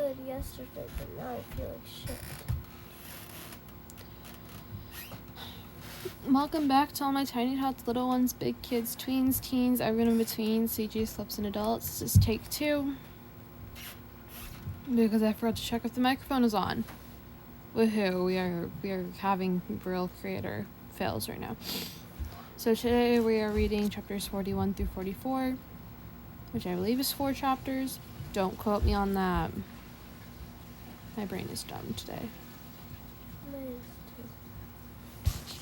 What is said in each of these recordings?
good yesterday, but now I feel like shit. Welcome back to all my tiny tots, little ones, big kids, tweens, teens, everyone in between, CG, slips, and adults. This is take 2. Because I forgot to check if the microphone is on. Woohoo, we are having real creator fails right now. So today we are reading chapters 41 through 44, which I believe is 4 chapters. Don't quote me on that. My brain is dumb today.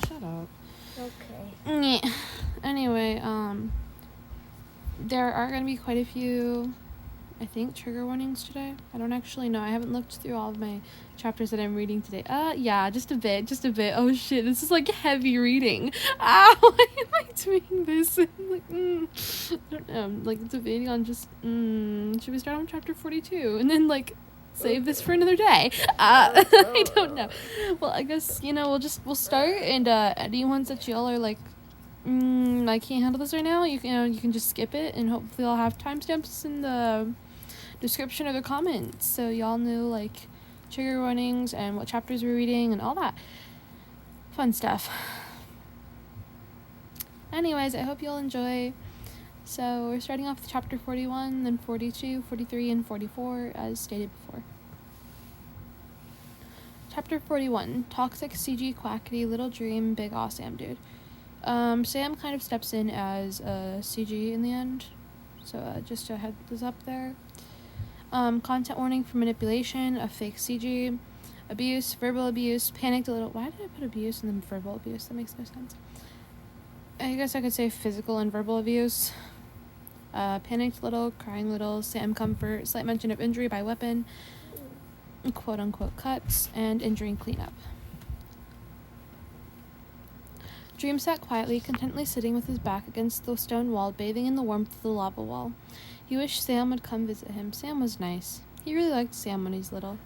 Shut up. Okay. Anyway, there are going to be quite a few, I think, trigger warnings today. I don't actually know. I haven't looked through all of my chapters that I'm reading today. Yeah, just a bit. Oh shit, this is like heavy reading. Ow, why am I doing this? I'm like, I don't know. I'm like debating on just, should we start on chapter 42? And then like, save this for another day. I don't know. Well, I guess, we'll start, and any ones that y'all are like, I can't handle this right now, you can just skip it, and hopefully I'll have timestamps in the description or the comments, so y'all know like trigger warnings and what chapters we're reading and all that fun stuff. Anyways, I hope you'll enjoy. So we're starting off with chapter 41, then 42, 43, and 44, as stated before. Chapter 41, Toxic CG Quackity Little Dream Big Awesome Dude. Sam kind of steps in as CG in the end, so just a heads up there. Content warning for manipulation of fake CG, abuse, verbal abuse, panicked a little. Why did I put abuse and then verbal abuse? That makes no sense. I guess I could say physical and verbal abuse. Panicked little, crying little, Sam comfort, slight mention of injury by weapon, quote unquote cuts, and injury cleanup. Dream sat quietly, contentedly sitting with his back against the stone wall, bathing in the warmth of the lava wall. He wished Sam would come visit him. Sam was nice. He really liked Sam when he's little.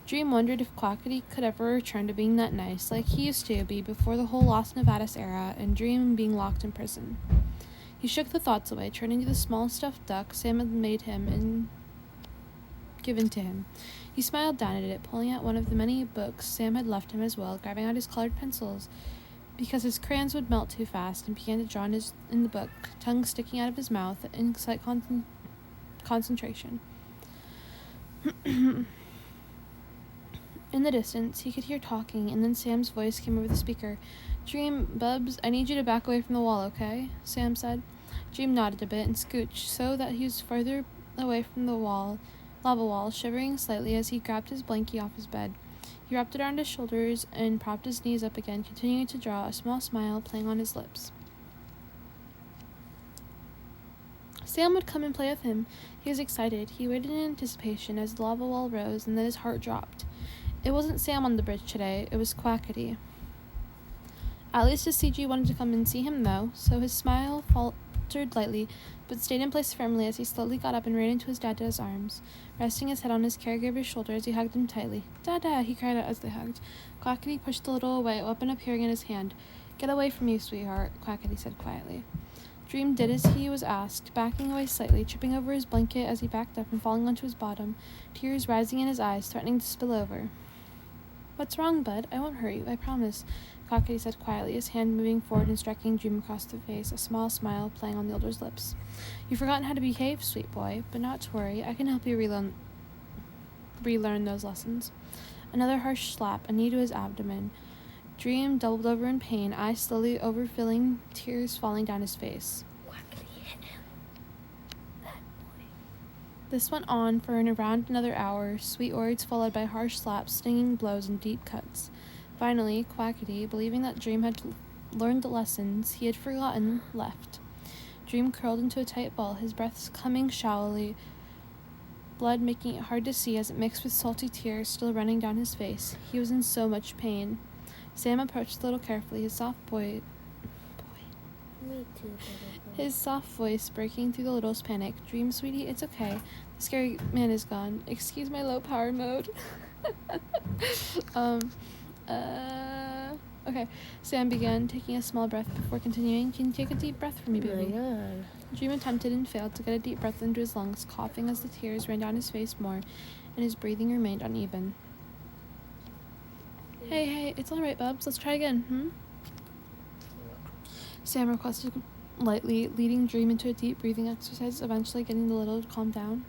Dream wondered if Quackity could ever return to being that nice, like he used to be before the whole Las Nevadas era, and Dream being locked in prison. He shook the thoughts away, turning to the small stuffed duck Sam had made him and given to him. He smiled down at it, pulling out one of the many books Sam had left him as well, grabbing out his colored pencils, because his crayons would melt too fast, and began to draw in the book, tongue sticking out of his mouth in slight concentration. In the distance, he could hear talking, and then Sam's voice came over the speaker. Dream, Bubs, I need you to back away from the wall, okay? Sam said. Dream nodded a bit and scooched so that he was farther away from the lava wall, shivering slightly as he grabbed his blankie off his bed. He wrapped it around his shoulders and propped his knees up again, continuing to draw, a small smile playing on his lips. Sam would come and play with him. He was excited. He waited in anticipation as the lava wall rose, and then his heart dropped. It wasn't Sam on the bridge today. It was Quackity. At least his CG wanted to come and see him, though, so his smile faltered lightly, but stayed in place firmly as he slowly got up and ran into his Dada's arms, resting his head on his caregiver's shoulder as he hugged him tightly. Dada, he cried out as they hugged. Quackity pushed the little white weapon appearing in his hand. Get away from you, sweetheart, Quackity said quietly. Dream did as he was asked, backing away slightly, tripping over his blanket as he backed up and falling onto his bottom, tears rising in his eyes, threatening to spill over. What's wrong, bud? I won't hurt you, I promise, Quackity said quietly, his hand moving forward and striking Dream across the face, a small smile playing on the older's lips. You've forgotten how to behave, sweet boy, but not to worry. I can help you relearn those lessons. Another harsh slap, a knee to his abdomen. Dream doubled over in pain, eyes slowly overfilling, tears falling down his face. Quackity hit him. That boy. This went on for around another hour, sweet words followed by harsh slaps, stinging blows, and deep cuts. Finally, Quackity, believing that Dream had learned the lessons he had forgotten, left. Dream curled into a tight ball, his breath coming shallowly, blood making it hard to see as it mixed with salty tears still running down his face. He was in so much pain. Sam approached the little carefully, his soft voice breaking through the little's panic. Dream, sweetie, it's okay. The scary man is gone. Excuse my low power mode. Okay. Sam began, taking a small breath before continuing. Can you take a deep breath for me, baby? Oh my God. Dream attempted and failed to get a deep breath into his lungs, coughing as the tears ran down his face more, and his breathing remained uneven. Hey, it's alright, Bubs. Let's try again, Sam requested lightly, leading Dream into a deep breathing exercise, eventually getting the little to calm down.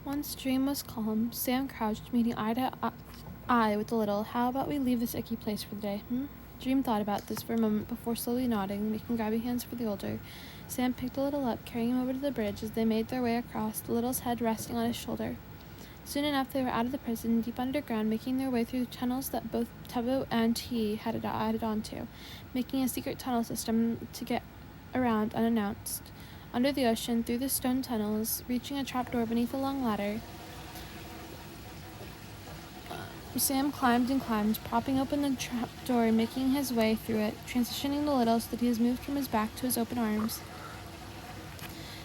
Once Dream was calm, Sam crouched, meeting eye to eye with the little. How about we leave this icky place for the day, Dream thought about this for a moment before slowly nodding, making grabby hands for the older. Sam picked the little up, carrying him over to the bridge as they made their way across, the little's head resting on his shoulder. Soon enough, they were out of the prison, deep underground, making their way through tunnels that both Tubbo and he had added onto, making a secret tunnel system to get around unannounced. Under the ocean, through the stone tunnels, reaching a trapdoor beneath a long ladder. Sam climbed and climbed, propping open the trapdoor and making his way through it, transitioning the little so that he was moved from his back to his open arms.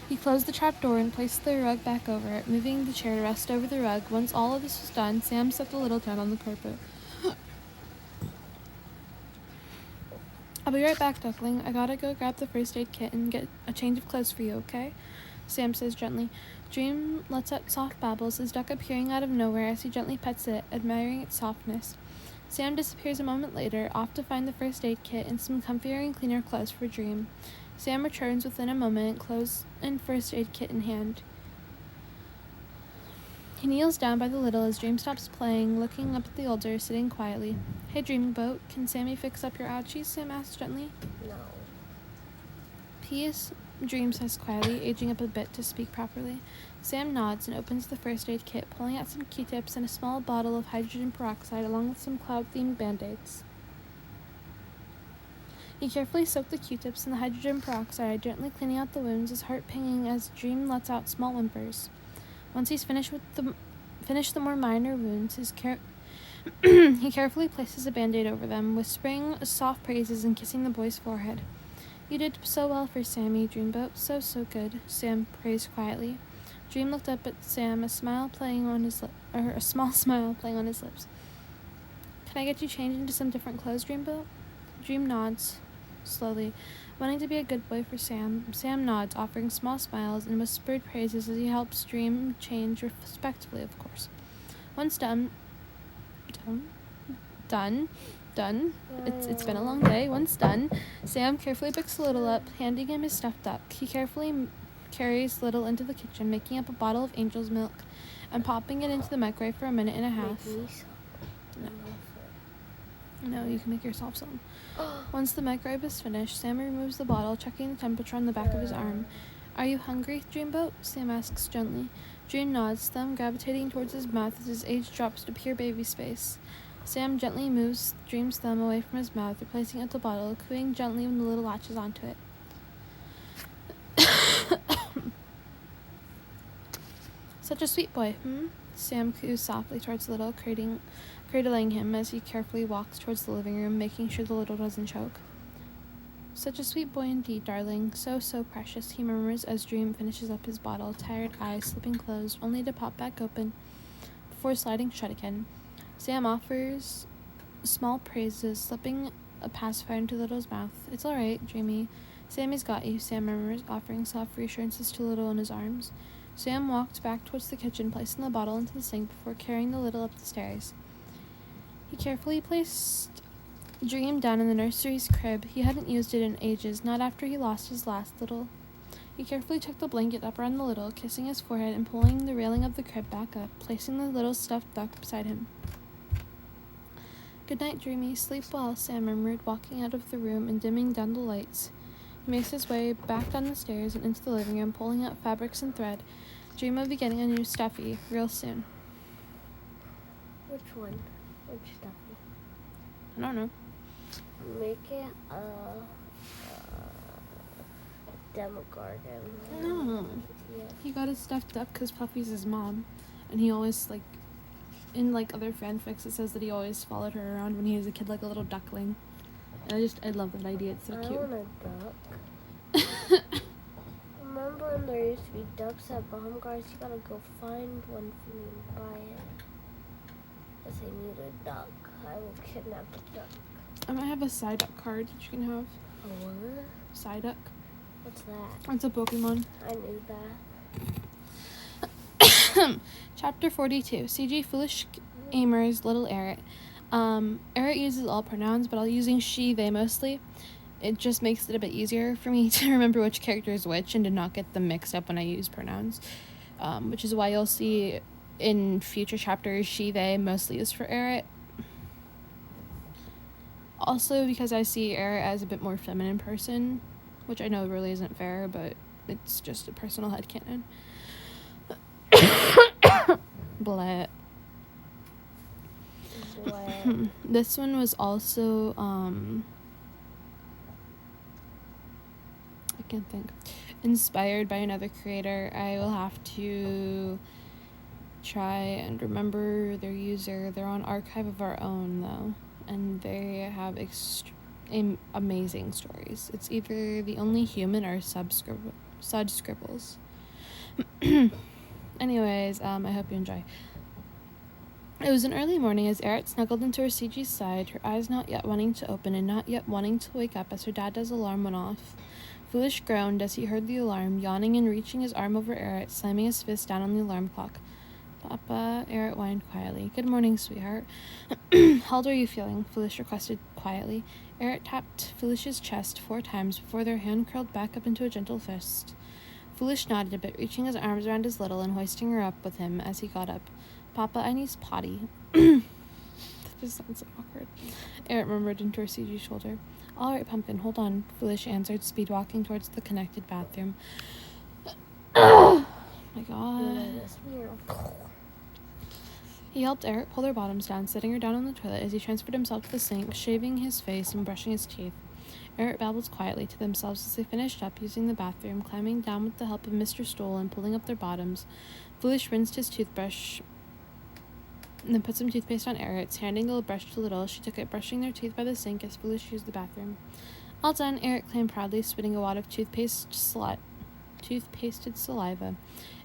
He closed the trapdoor and placed the rug back over it, moving the chair to rest over the rug. Once all of this was done, Sam set the little down on the carpet. I'll be right back, Duckling. I gotta go grab the first aid kit and get a change of clothes for you, okay? Sam says gently. Dream lets out soft babbles, his duck appearing out of nowhere as he gently pets it, admiring its softness. Sam disappears a moment later, off to find the first aid kit and some comfier and cleaner clothes for Dream. Sam returns within a moment, clothes and first aid kit in hand. He kneels down by the little as Dream stops playing, looking up at the older, sitting quietly. Hey, Dreamboat, can Sammy fix up your ouchies? Sam asks gently. No. Peace, Dream says quietly, aging up a bit to speak properly. Sam nods and opens the first aid kit, pulling out some Q-tips and a small bottle of hydrogen peroxide along with some cloud-themed band-aids. He carefully soaked the Q-tips in the hydrogen peroxide, gently cleaning out the wounds, his heart pinging as Dream lets out small whimpers. Once he's finished the more minor wounds, he carefully places a band-aid over them, whispering soft praises and kissing the boy's forehead. You did so well for Sammy, Dreamboat. So good, Sam praised quietly. Dream looked up at Sam, a small smile playing on his lips. Can I get you changed into some different clothes, Dreamboat? Dream nods. Slowly, wanting to be a good boy for Sam. Sam nods, offering small smiles and whispered praises as he helps Dream change respectfully, of course. Once done. It's been a long day. Once done, Sam carefully picks Little up, handing him his stuffed duck. He carefully carries Little into the kitchen, making up a bottle of Angel's milk and popping it into the microwave for a minute and a half. No, you can make yourself some. Once the microwave is finished, Sam removes the bottle, checking the temperature on the back of his arm. Are you hungry, Dreamboat? Sam asks gently. Dream nods, thumb gravitating towards his mouth as his age drops to pure baby space. Sam gently moves Dream's thumb away from his mouth, replacing it with the bottle, cooing gently when the little latches onto it. Such a sweet boy, Sam coos softly towards the little, cradling him as he carefully walks towards the living room, making sure the little doesn't choke. Such a sweet boy indeed, darling. So precious, he murmurs as Dream finishes up his bottle, tired eyes slipping closed, only to pop back open before sliding shut again. Sam offers small praises, slipping a pacifier into Little's mouth. It's all right, Dreamy. Sammy's got you, Sam murmurs, offering soft reassurances to Little in his arms. Sam walked back towards the kitchen, placing the bottle into the sink before carrying the Little up the stairs. He carefully placed Dream down in the nursery's crib. He hadn't used it in ages, not after he lost his last Little. He carefully took the blanket up around the Little, kissing his forehead and pulling the railing of the crib back up, placing the little stuffed duck beside him. Good night, Dreamy. Sleep well, Sam murmured, walking out of the room and dimming down the lights. He makes his way back down the stairs and into the living room, pulling out fabrics and thread. Dream will be getting a new stuffy real soon. Which one? Which stuffy? I don't know. Make it a Demogorgon. No. Yeah. He got his stuffed duck because Puffy's his mom. And he always, in other fanfics, it says that he always followed her around when he was a kid like a little duckling. And I love that idea. It's so I cute. want a duck. Remember when there used to be ducks at Baumgart's? You gotta go find one for me and buy it. Because I need a duck. I will kidnap a duck. I might have a Psyduck card that you can have. A what? Psyduck. What's that? It's a Pokemon. I knew that. Chapter 42. CG Foolish Gamer's Little Eret. Eret uses all pronouns, but I'll be using she, they mostly. It just makes it a bit easier for me to remember which character is which and to not get them mixed up when I use pronouns. Which is why you'll see in future chapters she, they mostly is for Eret. Also because I see Eret as a bit more feminine person, which I know really isn't fair, but it's just a personal headcanon. Blah. This one was also I can't think. Inspired by another creator. I will have to try and remember their user. They're on Archive of Our Own though, and they have amazing stories. It's either The Only Human or Sud Scribbles. Anyways, I hope you enjoy. It was an early morning as Eret snuggled into her CG's side, her eyes not yet wanting to open and not yet wanting to wake up as her dad's alarm went off. Foolish groaned as he heard the alarm, yawning and reaching his arm over Eret, slamming his fist down on the alarm clock. Papa, Eret whined quietly. Good morning, sweetheart. How old are you feeling? Foolish requested quietly. Eret tapped Foolish's chest 4 times before their hand curled back up into a gentle fist. Foolish nodded a bit, reaching his arms around his little and hoisting her up with him as he got up. Papa, I need potty. That just sounds so awkward. Eret murmured into her CG shoulder. All right, Pumpkin, hold on, Foolish answered, speed walking towards the connected bathroom. Oh my god. He helped Eret pull their bottoms down, setting her down on the toilet as he transferred himself to the sink, shaving his face and brushing his teeth. Eret babbled quietly to themselves as they finished up using the bathroom, climbing down with the help of Mr. Stool and pulling up their bottoms. Foolish rinsed his toothbrush and then put some toothpaste on Eret's, handing the brush to Little. She took it, brushing their teeth by the sink as Foolish used the bathroom. All done, Eret claimed proudly, spitting a wad of toothpasted saliva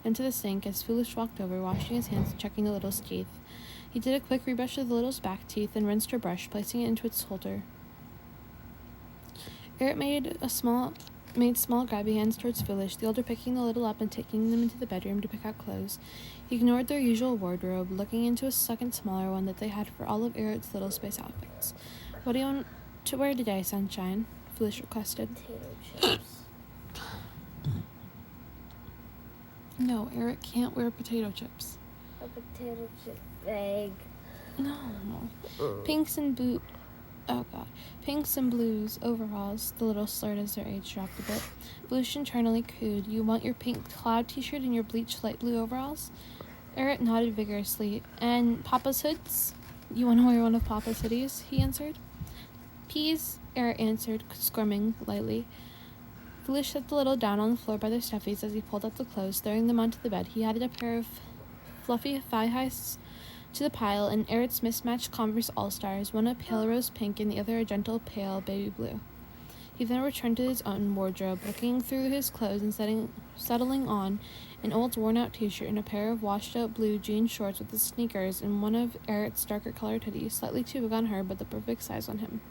into the sink as Foolish walked over, washing his hands and checking the Little's teeth. He did a quick rebrush of the Little's back teeth and rinsed her brush, placing it into its holder. Eret made small grabby hands towards Foolish, the older picking the Little up and taking them into the bedroom to pick out clothes. He ignored their usual wardrobe, looking into a second smaller one that they had for all of Eret's little space outfits. What do you want to wear today, Sunshine? Foolish requested. Potato chips. No, Eret can't wear potato chips. A potato chip bag. No. Pinks and blues overalls, the Little slurred as their age dropped a bit. Foolish internally cooed. You want your pink cloud t-shirt and your bleached light blue overalls? Eret nodded vigorously. And Papa's hoods? You want to wear one of Papa's hoodies? He answered. Peas, Eret answered, squirming lightly. Foolish set the Little down on the floor by their stuffies as he pulled up the clothes, throwing them onto the bed. He added a pair of fluffy thigh-highs to the pile, and Eret's mismatched Converse All-Stars, one a pale rose pink and the other a gentle pale baby blue. He then returned to his own wardrobe, looking through his clothes and settling on an old worn-out t-shirt and a pair of washed-out blue jean shorts with the sneakers and one of Eret's darker-colored hoodies, slightly too big on her but the perfect size on him.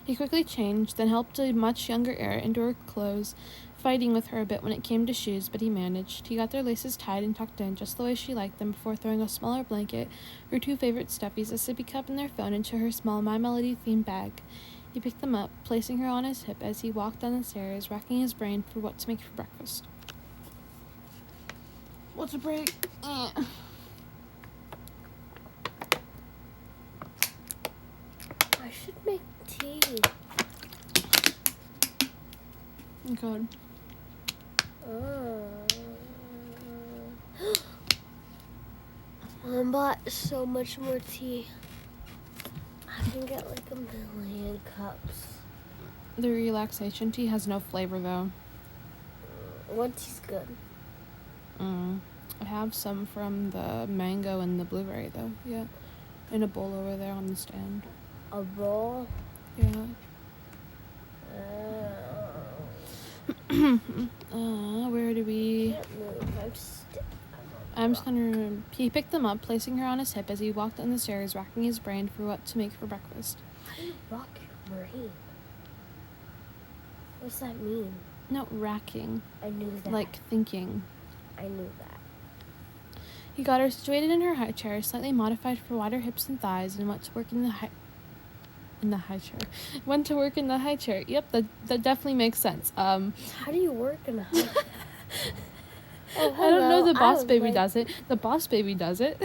He quickly changed, then helped a much younger Eret into her clothes, fighting with her a bit when it came to shoes, but he managed. He got their laces tied and tucked in just the way she liked them before throwing a smaller blanket, her 2 favorite stuffies, a sippy cup, and their phone into her small My Melody-themed bag. He picked them up, placing her on his hip as he walked down the stairs, racking his brain for what to make for breakfast. What's a break? I should make tea. Good. I bought so much more tea. I can get like 1,000,000 cups. The relaxation tea has no flavor though. One tea's good. I have some from the mango and the blueberry though. Yeah. In a bowl over there on the stand. A bowl? Yeah. Where do we... Can't move. I'm just gonna... He picked them up, placing her on his hip as he walked down the stairs, racking his brain for what to make for breakfast. How do you rock your brain? What's that mean? No, racking. I knew that. Like thinking. I knew that. He got her situated in her high chair, slightly modified for wider hips and thighs, and went to work in the high chair. Went to work in the high chair. Yep, that definitely makes sense. How do you work in a high chair? I don't know. The boss baby does it. The boss baby does it.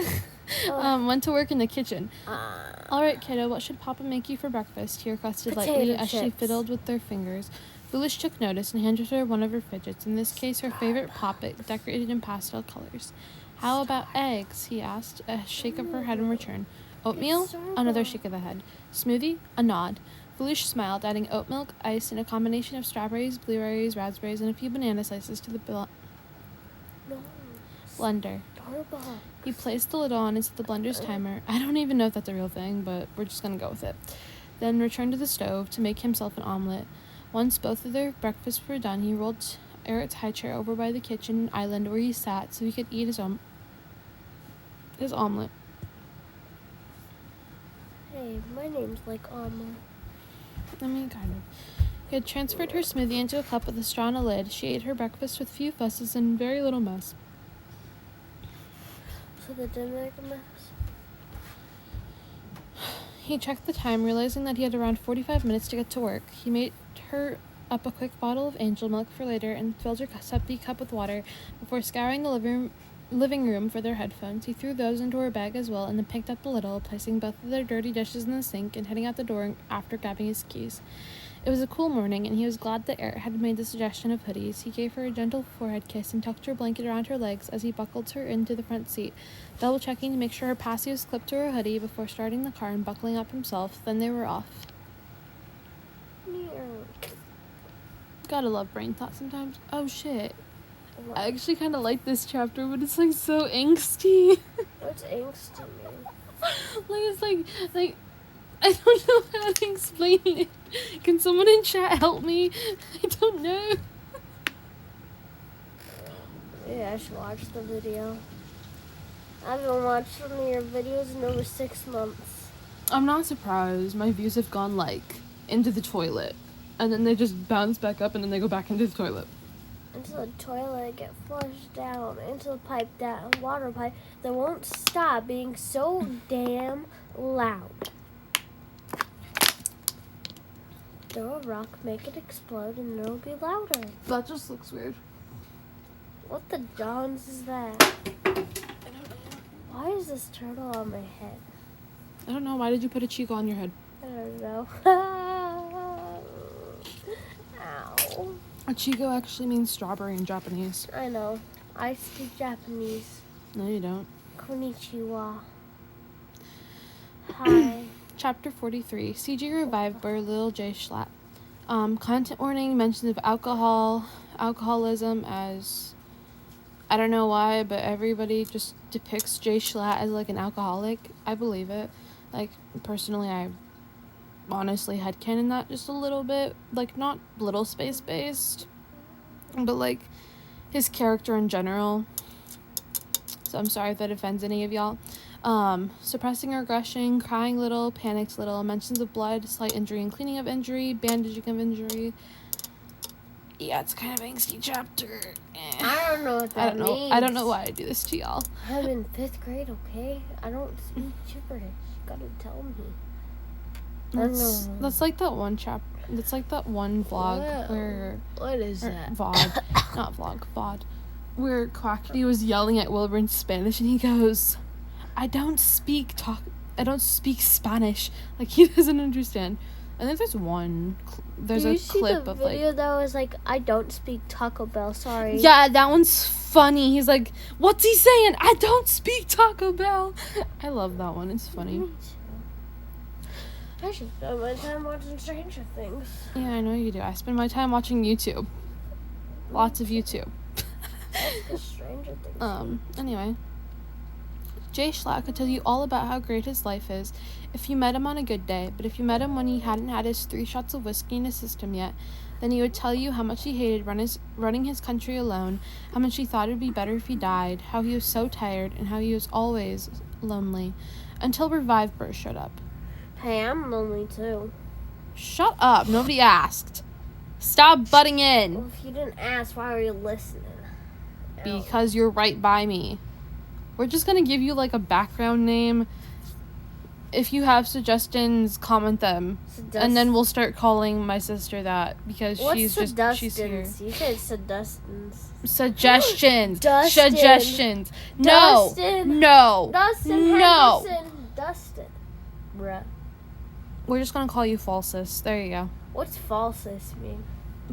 Went to work in the kitchen. All right, kiddo. What should Papa make you for breakfast? He requested lightly as she fiddled with their fingers. Foolish took notice and handed her one of her fidgets. In this case, her favorite poppet, decorated in pastel colors. How about eggs? He asked. A shake of her head in return. Oatmeal? Another shake of the head. Smoothie? A nod. Foolish smiled, adding oat milk, ice, and a combination of strawberries, blueberries, raspberries, and a few banana slices to the blender. He placed the lid on and set the blender's timer. I don't even know if that's a real thing, but we're just gonna go with it. Then returned to the stove to make himself an omelet. Once both of their breakfasts were done, he rolled Eric's high chair over by the kitchen island where he sat so he could eat his omelet. Hey, my name's like omelet. I mean, kind of. He had transferred her smoothie into a cup with a straw and a lid. She ate her breakfast with few fusses and very little mess. So they didn't make a mess? He checked the time, realizing that he had around 45 minutes to get to work. He made her up a quick bottle of angel milk for later and filled her suppy cup with water before scouring the living room for their headphones. He threw those into her bag as well and then picked up the little, placing both of their dirty dishes in the sink and heading out the door after grabbing his keys. It was a cool morning, and he was glad that Eric had made the suggestion of hoodies. He gave her a gentle forehead kiss and tucked her blanket around her legs as he buckled her into the front seat, double-checking to make sure her passy was clipped to her hoodie before starting the car and buckling up himself. Then they were off. Gotta love brain thought sometimes. Oh, shit. What? I actually kind of like this chapter, but it's, like, so angsty. What's angsty mean? It's like... I don't know how to explain it. Can someone in chat help me? I don't know. Yeah, I should watch the video. I haven't watched one of your videos in over 6 months. I'm not surprised. My views have gone, into the toilet. And then they just bounce back up and then they go back into the toilet. Into the toilet, get flushed down, into the pipe, down, water pipe that won't stop being so damn loud. Throw a rock, make it explode, and it'll be louder. That just looks weird. What the dons is that? I don't know. Why is this turtle on my head? I don't know. Why did you put a Chico on your head? I don't know. Ow. A Chico actually means strawberry in Japanese. I know. I speak Japanese. No, you don't. Konnichiwa. Hi. Chapter 43. CG revived by Lil J Schlatt. Content warning, mentions of alcoholism as... I don't know why, but everybody just depicts J Schlatt as, an alcoholic. I believe it. Personally, I honestly headcanon that just a little bit. Not little space-based, but, his character in general. So I'm sorry if that offends any of y'all. Suppressing aggression, crying little, panicked little, mentions of blood, slight injury and cleaning of injury, bandaging of injury. Yeah, it's kind of angsty chapter. I don't know what that means. I don't know why I do this to y'all. I'm in 5th grade, okay? I don't speak gibberish. You gotta tell me. That's like that one chapter. That's like that one vlog where... What is that? VOD. Not vlog, VOD. Where Quackity was yelling at Wilbur in Spanish and he goes... I don't speak Spanish. He doesn't understand. I think there's a clip of video that was I don't speak Taco Bell, sorry. Yeah, that one's funny. He's like, what's he saying? I don't speak Taco Bell. I love that one. It's funny. Me too. I should spend my time watching Stranger Things. Yeah, I know you do. I spend my time watching YouTube. Lots of YouTube. That's the Stranger Things. Anyway. J Schlatt could tell you all about how great his life is if you met him on a good day, but if you met him when he hadn't had his 3 shots of whiskey in his system yet, then he would tell you how much he hated running his country alone, how much he thought it would be better if he died, how he was so tired, and how he was always lonely, until Revive Burst showed up. Hey, I'm lonely too. Shut up, nobody asked. Stop butting in. Well, if you didn't ask, why are you listening? Because you're right by me. We're just gonna give you like a background name. If you have suggestions, comment them. And then we'll start calling my sister that because she's here. You said Sedustins. Suggestions. Dustin. Suggestions. Dustin. No. Dustin. No. Henderson. Dustin. Bruh. We're just gonna call you Falsus. There you go. What's falsus mean?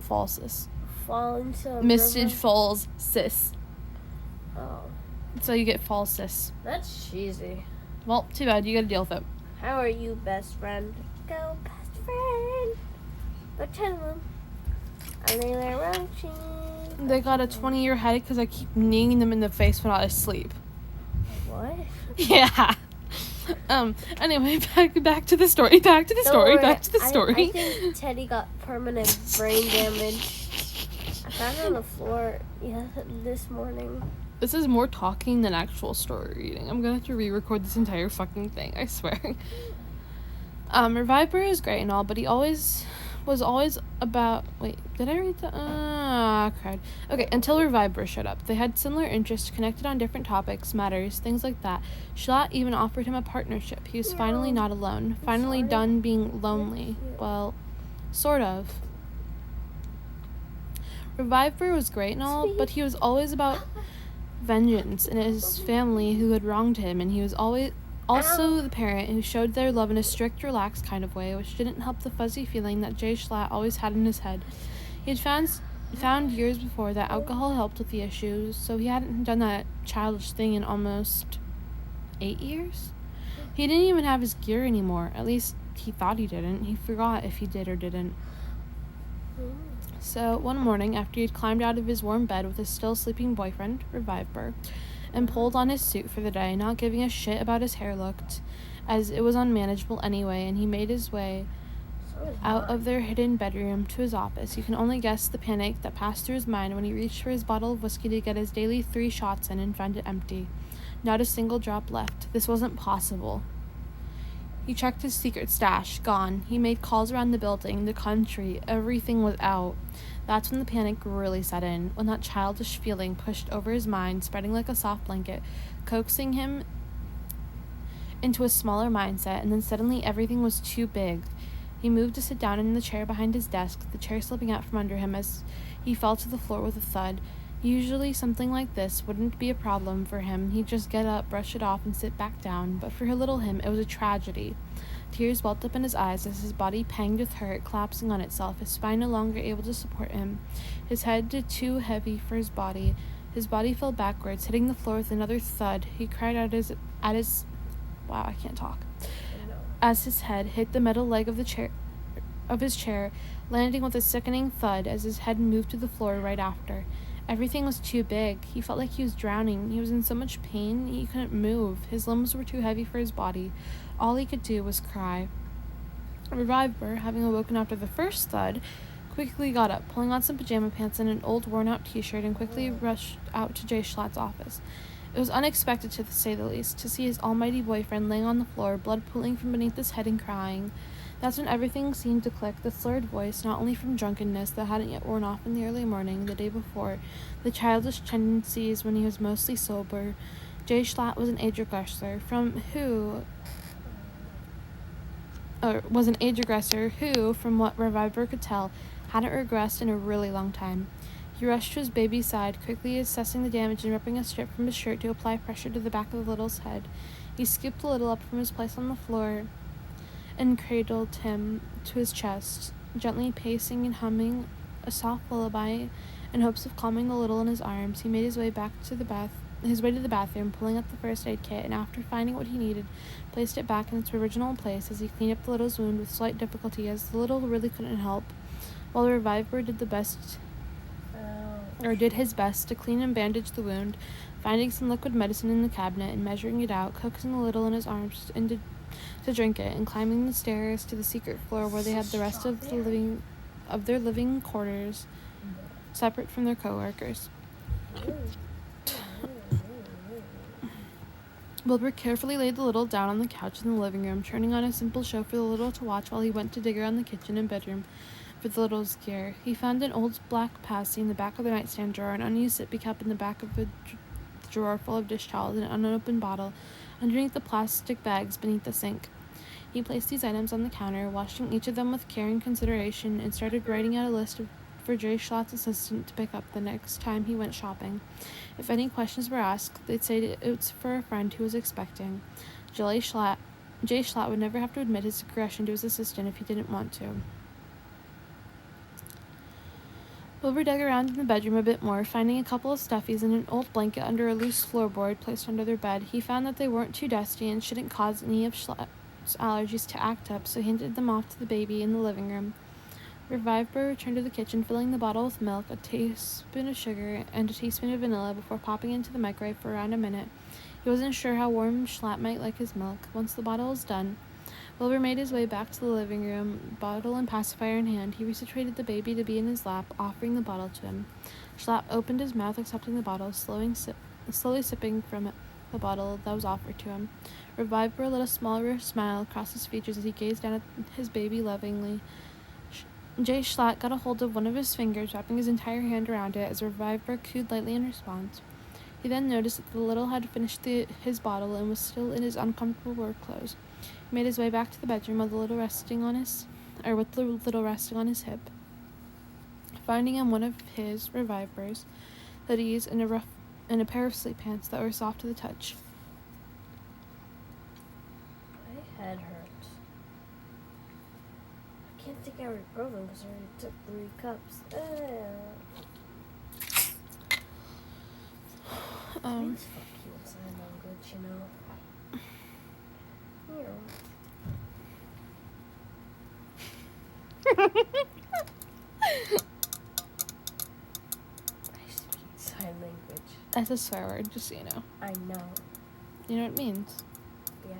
Falsus. Fall into a Mrs. river? Falls sis. Oh. So you get Falsus. That's cheesy. Well, too bad. You gotta deal with it. How are you, best friend? Go, best friend. But tell them. I lay there roaching. They got a 20-year headache because I keep kneeing them in the face when I sleep. What? Yeah. Anyway, back to the story. Back to the story. I think Teddy got permanent brain damage. I found it on the floor this morning. This is more talking than actual story reading. I'm gonna have to re-record this entire fucking thing, I swear. Revive is great and all, but he was always about... Wait, did I read that? I cried. Okay, until Revive showed up. They had similar interests, connected on different topics, matters, things like that. Schlatt even offered him a partnership. He was finally not alone. Finally done being lonely. Well, sort of. Revive was great and all, but he was always about vengeance and his family who had wronged him, and he was always also the parent who showed their love in a strict, relaxed kind of way, which didn't help the fuzzy feeling that Jay Schlatt always had in his head. He had found years before that alcohol helped with the issues, so he hadn't done that childish thing in almost 8 years. He didn't even have his gear anymore. At least he thought he didn't. He forgot if he did or didn't. So, one morning, after he had climbed out of his warm bed with his still sleeping boyfriend, Revive and pulled on his suit for the day, not giving a shit about his hair looked, as it was unmanageable anyway, and he made his way out of their hidden bedroom to his office. You can only guess the panic that passed through his mind when he reached for his bottle of whiskey to get his daily 3 shots in and found it empty. Not a single drop left. This wasn't possible. He checked his secret stash. Gone. He made calls around the building, the country. Everything was out. That's when the panic really set in, when that childish feeling pushed over his mind, spreading like a soft blanket, coaxing him into a smaller mindset, and then suddenly everything was too big. He moved to sit down in the chair behind his desk, the chair slipping out from under him as he fell to the floor with a thud. Usually something like this wouldn't be a problem for him. He'd just get up, brush it off, and sit back down. But for little him, it was a tragedy. Tears welled up in his eyes as his body panged with hurt, collapsing on itself, his spine no longer able to support him. His head too heavy for his body. His body fell backwards, hitting the floor with another thud. He cried out wow, I can't talk. As his head hit the metal leg of his chair, landing with a sickening thud as his head moved to the floor right after. Everything was too big. He felt like he was drowning. He was in so much pain, he couldn't move. His limbs were too heavy for his body. All he could do was cry. Revive, having awoken after the first thud, quickly got up, pulling on some pajama pants and an old worn-out t-shirt, and quickly rushed out to Jay Schlatt's office. It was unexpected, to say the least, to see his almighty boyfriend laying on the floor, blood pooling from beneath his head and crying. That's when everything seemed to click, the slurred voice, not only from drunkenness that hadn't yet worn off in the early morning the day before, the childish tendencies when he was mostly sober. Jay Schlatt was an age regressor who, from what Reviver could tell, hadn't regressed in a really long time. He rushed to his baby's side, quickly assessing the damage and ripping a strip from his shirt to apply pressure to the back of the little's head. He scooped the little up from his place on the floor and cradled him to his chest, gently pacing and humming a soft lullaby in hopes of calming the little in his arms. He made his way to the bathroom, pulling up the first aid kit, and after finding what he needed, placed it back in its original place as he cleaned up the little's wound with slight difficulty, as the little really couldn't help, while the Reviver did his best to clean and bandage the wound, finding some liquid medicine in the cabinet and measuring it out, coaxing the little in his arms to drink it, and climbing the stairs to the secret floor where they had the rest of their living quarters, separate from their co-workers. Wilbur carefully laid the little down on the couch in the living room, turning on a simple show for the little to watch while he went to dig around the kitchen and bedroom, for the little's gear. He found an old black passy in the back of the nightstand drawer, an unused sippy cup in the back of a drawer full of dish towels, and an unopened bottle underneath the plastic bags beneath the sink. He placed these items on the counter, washing each of them with care and consideration, and started writing out a list for Jay Schlatt's assistant to pick up the next time he went shopping. If any questions were asked, they'd say it was for a friend who was expecting. Jay Schlatt would never have to admit his aggression to his assistant if he didn't want to. Wilbur dug around in the bedroom a bit more, finding a couple of stuffies and an old blanket under a loose floorboard placed under their bed. He found that they weren't too dusty and shouldn't cause any of Schlatt's allergies to act up, so he handed them off to the baby in the living room. Revivebur returned to the kitchen, filling the bottle with milk, a teaspoon of sugar, and a teaspoon of vanilla before popping into the microwave for around a minute. He wasn't sure how warm Schlatt might like his milk. Once the bottle was done, Wilbur made his way back to the living room, bottle and pacifier in hand. He resituated the baby to be in his lap, offering the bottle to him. Schlatt opened his mouth, accepting the bottle, slowly sipping from the bottle that was offered to him. Revivebur lit a small smile across his features as he gazed down at his baby lovingly. Jay Schlatt got a hold of one of his fingers, wrapping his entire hand around it as Revivebur cooed lightly in response. He then noticed that the little had finished his bottle and was still in his uncomfortable work clothes. He made his way back to the bedroom with the little resting on his hip, finding in one of his Revivebur's hoodies and a pair of sleep pants that were soft to the touch. My head hurts. I can't think I already broke them because I already took 3 cups. Means fuck you in sign language, you know. I speak sign language. That's a swear word, just so you know. I know. You know what it means? Yeah.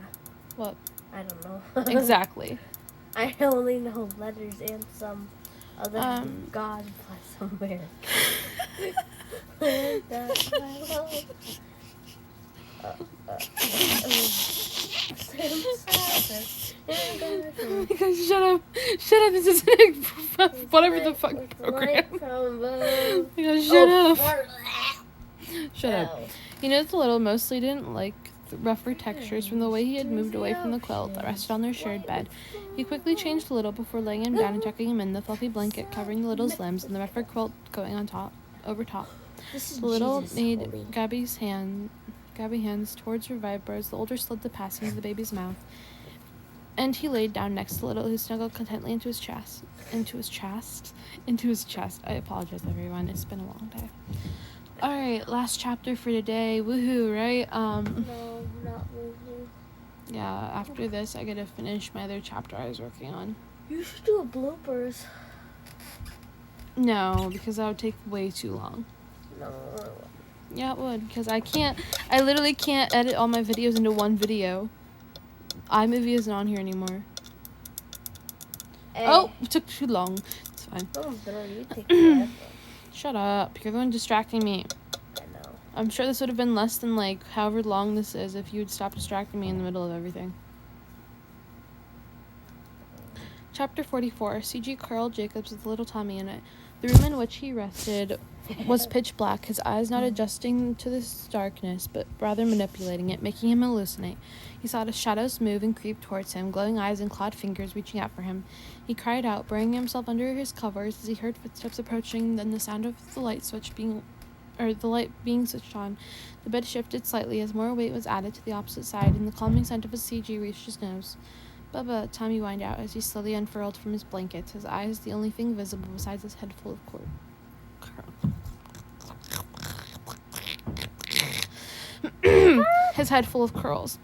What? I don't know. Exactly. I only know letters and some other God fly somewhere. Shut up, this is whatever the fuck program. Shut up. You know, the little mostly didn't like the rougher textures from the way he had moved away from the quilt that rested on their shared bed. He quickly changed the little before laying him down and tucking him in, the fluffy blanket covering the little's limbs and the rougher quilt going over top. The little made Gabby hands towards Revivebur as the older slid the passy into the baby's mouth, and he laid down next to the little, who snuggled contentedly into his chest. I apologize, everyone. It's been a long day. Alright, last chapter for today. Woohoo, right? No, not woohoo. Yeah, after this, I gotta finish my other chapter I was working on. You should do a bloopers. No, because that would take way too long. No. Yeah, it would, because I literally can't edit all my videos into one video. iMovie isn't on here anymore. Hey. Oh, it took too long. It's fine. Oh, bro, you take forever. Shut up. You're the one distracting me. I know. I'm sure this would have been less than, like, however long this is if you'd stop distracting me in the middle of everything. Chapter 44. C.G. Carl Jacobs with little Tommy in it. The room in which he rested was pitch black, his eyes not adjusting to this darkness, but rather manipulating it, making him hallucinate. He saw the shadows move and creep towards him, glowing eyes and clawed fingers reaching out for him. He cried out, burying himself under his covers as he heard footsteps approaching, then the sound of the light being switched on. The bed shifted slightly as more weight was added to the opposite side, and the calming scent of a CG reached his nose. Bubba, Tommy whined out as he slowly unfurled from his blankets, his eyes the only thing visible besides his head full of his head full of curls.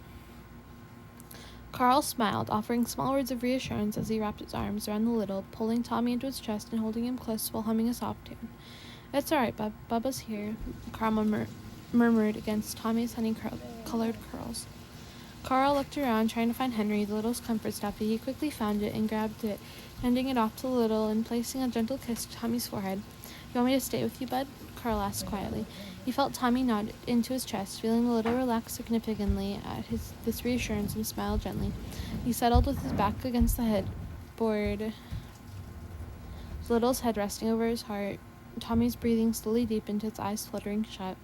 Carl smiled, offering small words of reassurance as he wrapped his arms around the little, pulling Tommy into his chest and holding him close while humming a soft tune. "It's all right, Bub. Bubba's here," Carl murmured against Tommy's honey-colored curls. Carl looked around, trying to find Henry, the little's comfort stuffy. He quickly found it and grabbed it, handing it off to the little and placing a gentle kiss to Tommy's forehead. "You want me to stay with you, bud?" Carl asked quietly. He felt Tommy nod into his chest, feeling the little relax significantly at this reassurance, and smiled gently. He settled with his back against the headboard the little's head resting over his heart. Tommy's breathing slowly deepened, his eyes fluttering shut.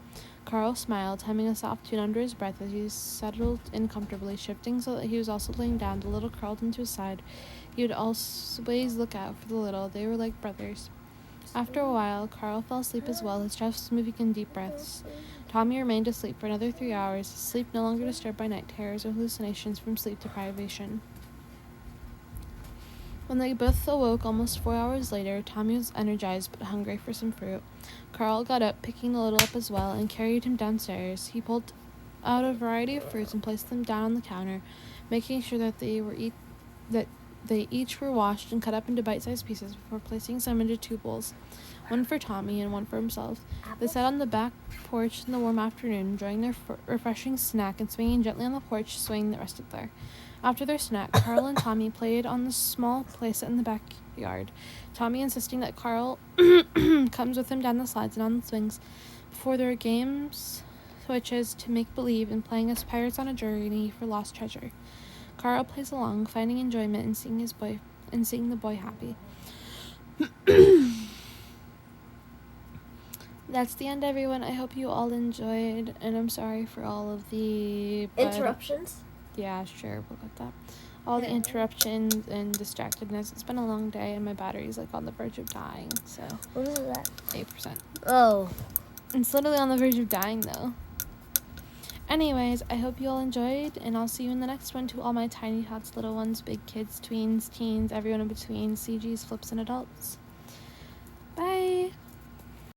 Carl smiled, humming a soft tune under his breath as he settled in comfortably, shifting so that he was also laying down. The little curled into his side. He would always look out for the little. They were like brothers. After a while, Carl fell asleep as well, his chest moving in deep breaths. Tommy remained asleep for another 3 hours, his sleep no longer disturbed by night terrors or hallucinations from sleep deprivation. When they both awoke almost 4 hours later, Tommy was energized but hungry for some fruit. Carl got up, picking the little up as well, and carried him downstairs. He pulled out a variety of fruits and placed them down on the counter, making sure that they each were washed and cut up into bite-sized pieces before placing some into 2 bowls, one for Tommy and one for himself. They sat on the back porch in the warm afternoon, enjoying their refreshing snack and swinging gently on the porch, swaying that rested there. After their snack, Carl and Tommy played on the small playset in the backyard, Tommy insisting that Carl comes with him down the slides and on the swings. Before their games switches to make-believe and playing as pirates on a journey for lost treasure. Carl plays along, finding enjoyment in seeing the boy happy. That's the end, everyone. I hope you all enjoyed, and I'm sorry for all of the interruptions. Yeah, sure, we'll get that. All the interruptions and distractedness. It's been a long day, and my battery's like on the verge of dying. So what is that? 8%. Oh, It's literally on the verge of dying, though. Anyways, I hope you all enjoyed, and I'll see you in the next one. To all my tiny tots, little ones, big kids, tweens, teens, everyone in between, CGs, flips, and adults.